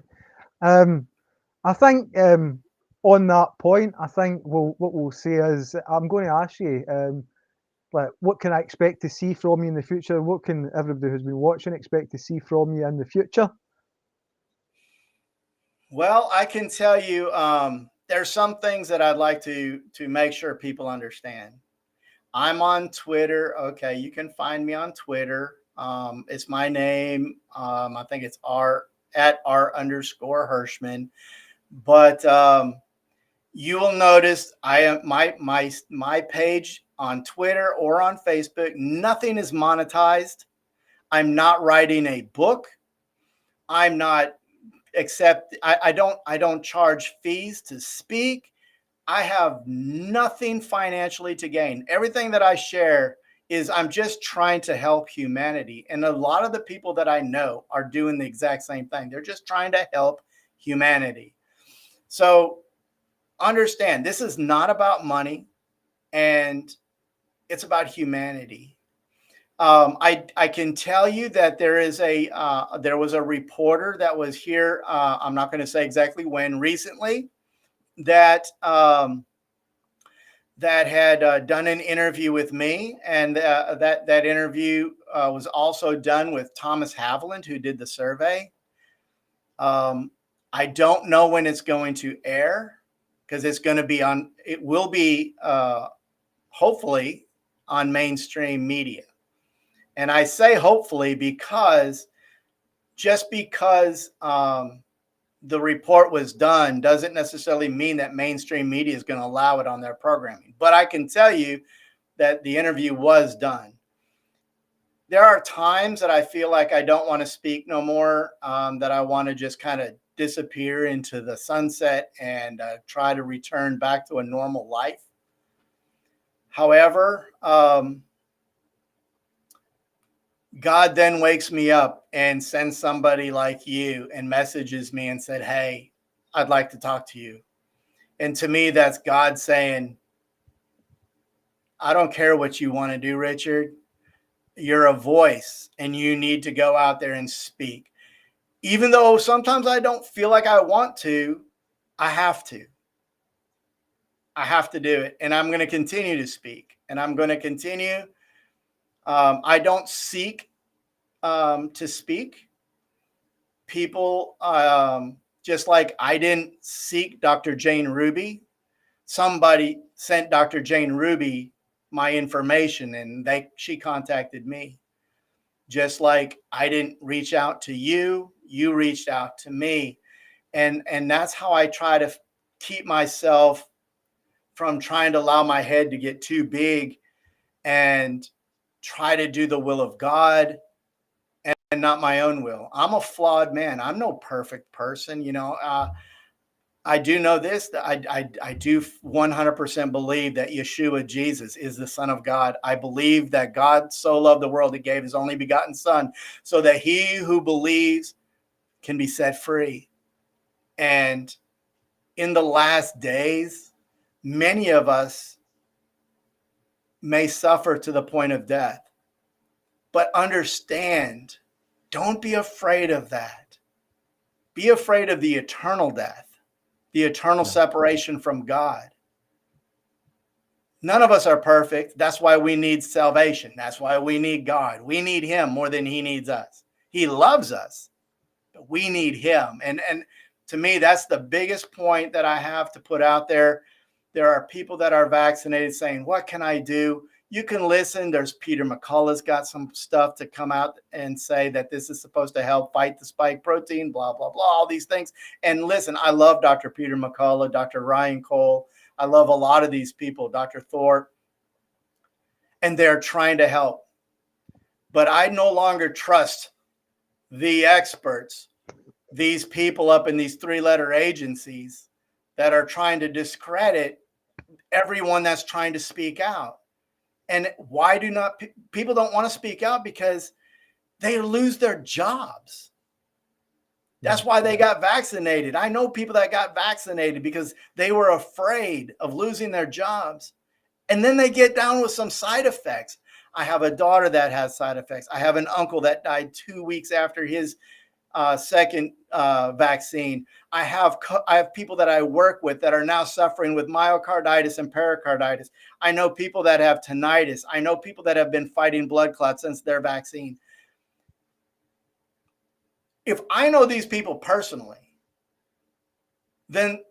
I think on that point, I think what we'll say is, I'm going to ask you, what can I expect to see from you in the future? What can everybody who's been watching expect to see from you in the future? Well, I can tell you there's some things that I'd like to make sure people understand. I'm on Twitter. Okay, you can find me on Twitter. It's my name. I think it's at R_Hirschman. But you will notice I am my page on Twitter or on Facebook. Nothing is monetized. I'm not writing a book. I'm not I don't charge fees to speak. I have nothing financially to gain. Everything that I share is I'm just trying to help humanity. And a lot of the people that I know are doing the exact same thing. They're just trying to help humanity. So understand, this is not about money, and it's about humanity. I can tell you that there was a reporter that was here. I'm not going to say exactly when, recently, that had done an interview with me, and that interview was also done with Thomas Haviland, who did the survey. I don't know when it's going to air, because it will be hopefully on mainstream media. And I say hopefully because just because the report was done doesn't necessarily mean that mainstream media is going to allow it on their programming. But I can tell you that the interview was done. There are times that I feel like I don't want to speak no more, that I want to just kind of disappear into the sunset and try to return back to a normal life. However, God then wakes me up and sends somebody like you and messages me and said, "Hey, I'd like to talk to you." And to me, that's God saying, I don't care what you want to do, Richard. You're a voice and you need to go out there and speak. Even though sometimes I don't feel like I want to, I have to. I have to do it. And I'm going to continue to speak. And I'm going to continue. I don't seek to speak. people, just like I didn't seek Dr. Jane Ruby, somebody sent Dr. Jane Ruby my information, and she contacted me. Just like I didn't reach out to you, you reached out to me. And that's how I try to keep myself from trying to allow my head to get too big and try to do the will of God and not my own will. I'm a flawed man. I'm no perfect person. I do know this, that I do 100% believe that Yeshua, Jesus, is the Son of God. I believe that God so loved the world, he gave his only begotten Son, so that he who believes can be set free. And in the last days, many of us may suffer to the point of death. But understand, don't be afraid of that. Be afraid of the eternal death, the eternal separation from God. None of us are perfect. That's why we need salvation. That's why we need God. We need him more than he needs us. He loves us, but we need him. And to me, that's the biggest point that I have to put out there. There are people that are vaccinated saying, what can I do? You can listen. There's Peter McCullough's got some stuff to come out and say that this is supposed to help fight the spike protein, blah, blah, blah, all these things. And listen, I love Dr. Peter McCullough, Dr. Ryan Cole. I love a lot of these people, Dr. Thorpe, and they're trying to help. But I no longer trust the experts, these people up in these three-letter agencies that are trying to discredit everyone that's trying to speak out. And why do not people don't want to speak out? Because they lose their jobs. That's why they got vaccinated. I know people that got vaccinated because they were afraid of losing their jobs. And then they get down with some side effects. I have a daughter that has side effects. I have an uncle that died 2 weeks after his second vaccine. I have people that I work with that are now suffering with myocarditis and pericarditis. I know people that have tinnitus. I know people that have been fighting blood clots since their vaccine. If I know these people personally, then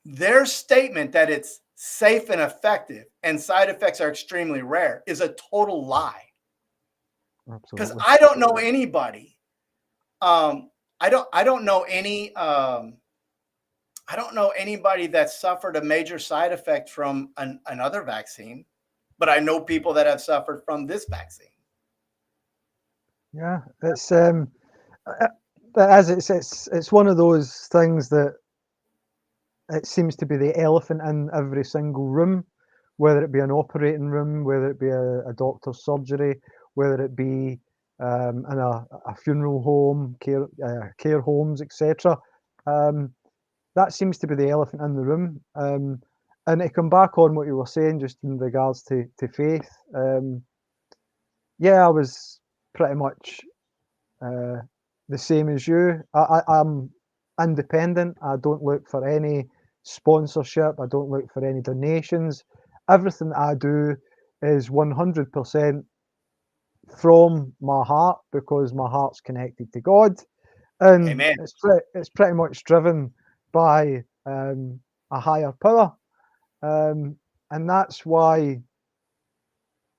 their statement that it's safe and effective and side effects are extremely rare is a total lie. Because I don't know anybody. I don't know any. I don't know anybody that suffered a major side effect from another vaccine, but I know people that have suffered from this vaccine. Yeah, it's it's one of those things that it seems to be the elephant in every single room, whether it be an operating room, whether it be a doctor's surgery, whether it be in a funeral home, care homes, etc. That seems to be the elephant in the room. And to come back on what you were saying just in regards to faith, yeah, I was pretty much the same as you. I'm independent. I don't look for any sponsorship. I don't look for any donations. Everything that I do is 100% from my heart, because my heart's connected to God, and Amen. It's pretty much driven by a higher power, and that's why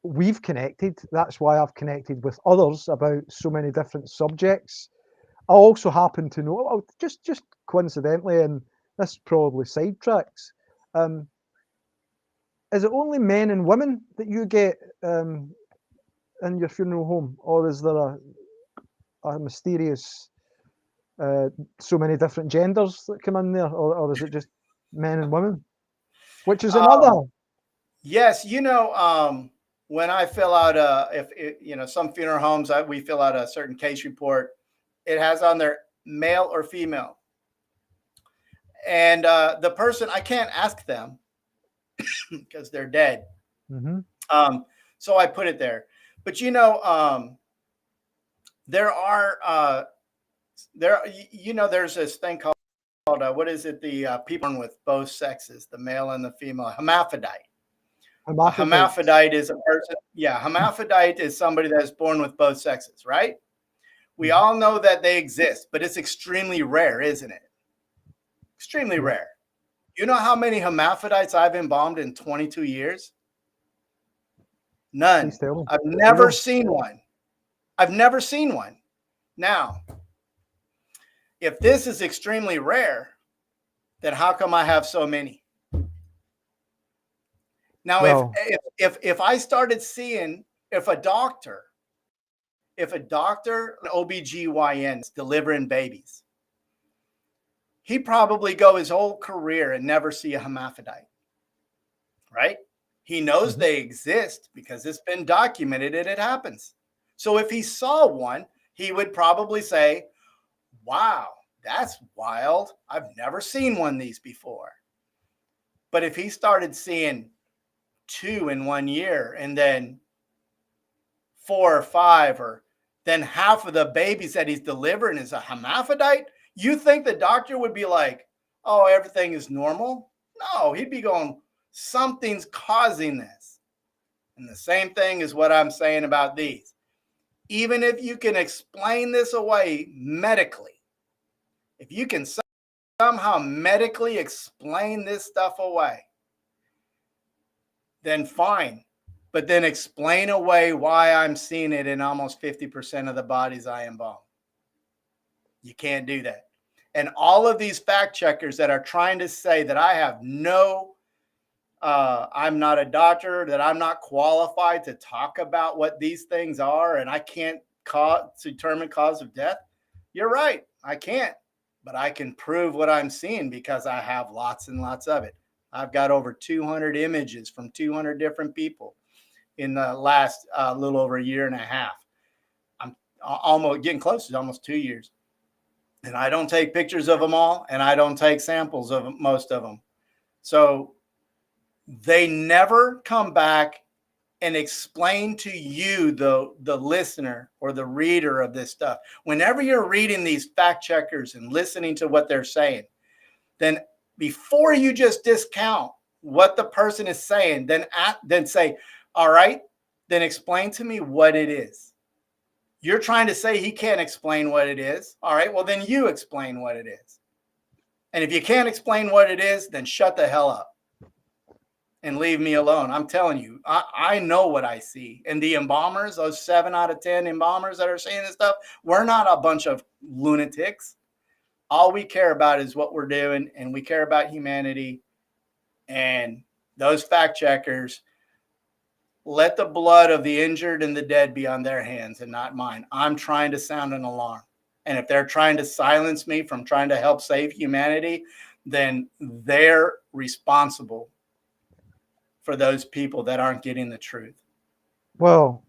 we've connected. That's why I've connected with others about so many different subjects. I also happen to know, well, just coincidentally, and this probably sidetracks, is it only men and women that you get in your funeral home, or is there a mysterious so many different genders that come in there, or is it just men and women, which is another? Yes, when I fill out some funeral homes, we fill out a certain case report. It has on there male or female, and the person, I can't ask them because they're dead. Mm-hmm. So I put it there. But there are there's this thing called what is it? The people with both sexes, the male and the female, hermaphrodite. A hermaphrodite is a person. Yeah, hermaphrodite is somebody that's born with both sexes, right? We all know that they exist, but it's extremely rare, isn't it? Extremely rare. You know how many hermaphrodites I've embalmed in 22 years? None. I've never seen one. I've never seen one. Now, if this is extremely rare, then how come I have so many? Now, well, if I started seeing, if a doctor, an OBGYN is delivering babies, he'd probably go his whole career and never see a hermaphrodite, right? He knows they exist because it's been documented and it happens. So if he saw one, he would probably say, wow, that's wild. I've never seen one of these before. But if he started seeing 2 in 1 year and then 4 or 5, or then half of the babies that he's delivering is a hermaphrodite, you think the doctor would be like, oh, everything is normal? No, he'd be going, something's causing this. And the same thing is what I'm saying about these. Even if you can explain this away medically, if you can somehow medically explain this stuff away, then fine. But then explain away why I'm seeing it in almost 50% of the bodies I embalm. You can't do that. And all of these fact checkers that are trying to say that I have I'm not a doctor, that I'm not qualified to talk about what these things are, and I can't determine cause of death. You're right. I can't, but I can prove what I'm seeing because I have lots and lots of it. I've got over 200 images from 200 different people in the last little over a year and a half. I'm almost getting close to almost 2 years. And I don't take pictures of them all, and I don't take samples of most of them. So they never come back and explain to you, the listener or the reader of this stuff. Whenever you're reading these fact checkers and listening to what they're saying, then before you just discount what the person is saying, then say, all right, then explain to me what it is. You're trying to say he can't explain what it is. All right, well, then you explain what it is. And if you can't explain what it is, then shut the hell up and leave me alone. I'm telling you, I know what I see. And the embalmers, those 7 out of 10 embalmers that are saying this stuff, we're not a bunch of lunatics. All we care about is what we're doing, and we care about humanity. And those fact checkers, let the blood of the injured and the dead be on their hands and not mine. I'm trying to sound an alarm. And if they're trying to silence me from trying to help save humanity, then they're responsible for those people that aren't getting the truth. Well,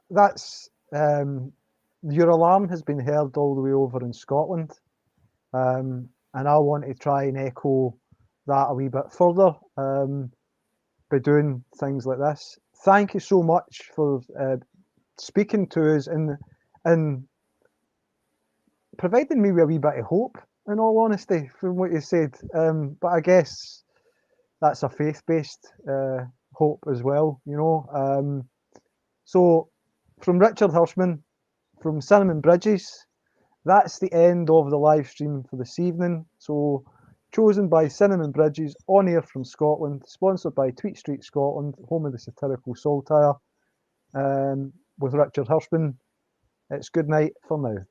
that's your alarm has been heard all the way over in Scotland. And I want to try and echo that a wee bit further by doing things like this. Thank you so much for speaking to us and providing me with a wee bit of hope, in all honesty, from what you said. But I guess that's a faith-based hope as well, you know. So from Richard Hirschman, from Cinnamon Bridges, that's the end of the live stream for this evening. So chosen by Cinnamon Bridges, on air from Scotland, sponsored by Tweet Street Scotland, home of the satirical saltire, with Richard Hirschman. It's good night for now.